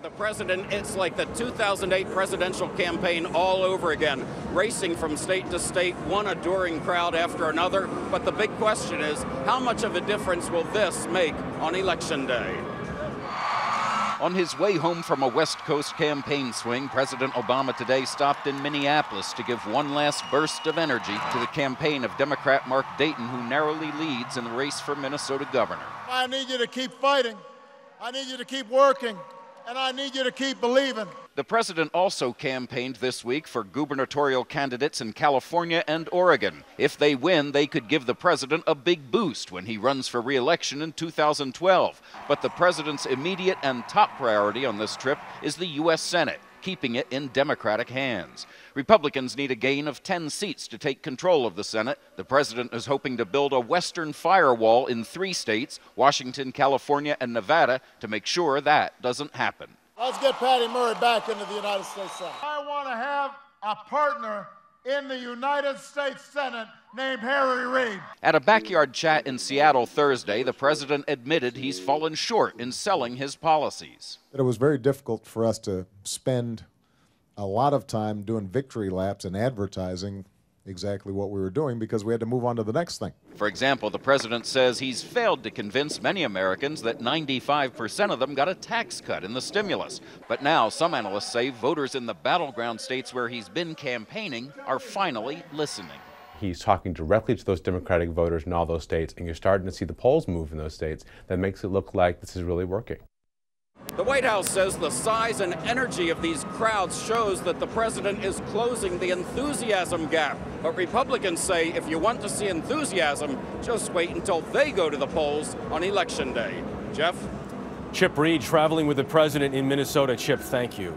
the president, it's like the 2008 presidential campaign all over again, racing from state to state, one adoring crowd after another. But the big question is, how much of a difference will this make on Election Day? On his way home from a West Coast campaign swing, President Obama today stopped in Minneapolis to give one last burst of energy to the campaign of Democrat Mark Dayton, who narrowly leads in the race for Minnesota governor. I need you to keep fighting. I need you to keep working. And I need you to keep believing. The president also campaigned this week for gubernatorial candidates in California and Oregon. If they win, they could give the president a big boost when he runs for re-election in 2012. But the president's immediate and top priority on this trip is the U.S. Senate, keeping it in Democratic hands. Republicans need a gain of 10 seats to take control of the Senate. The president is hoping to build a western firewall in 3 states, Washington, California, and Nevada, to make sure that doesn't happen. Let's get Patty Murray back into the United States Senate. I want to have a partner in the United States Senate named Harry Reid. At a backyard chat in Seattle Thursday, the president admitted he's fallen short in selling his policies. It was very difficult for us to spend a lot of time doing victory laps and advertising exactly what we were doing because we had to move on to the next thing. For example, the president says he's failed to convince many Americans that 95% of them got a tax cut in the stimulus. But now some analysts say voters in the battleground states where he's been campaigning are finally listening. He's talking directly to those Democratic voters in all those states, and you're starting to see the polls move in those states. That makes it look like this is really working. The White House says the size and energy of these crowds shows that the president is closing the enthusiasm gap. But Republicans say if you want to see enthusiasm, just wait until they go to the polls on Election Day. Jeff? Chip Reid traveling with the president in Minnesota. Chip, thank you.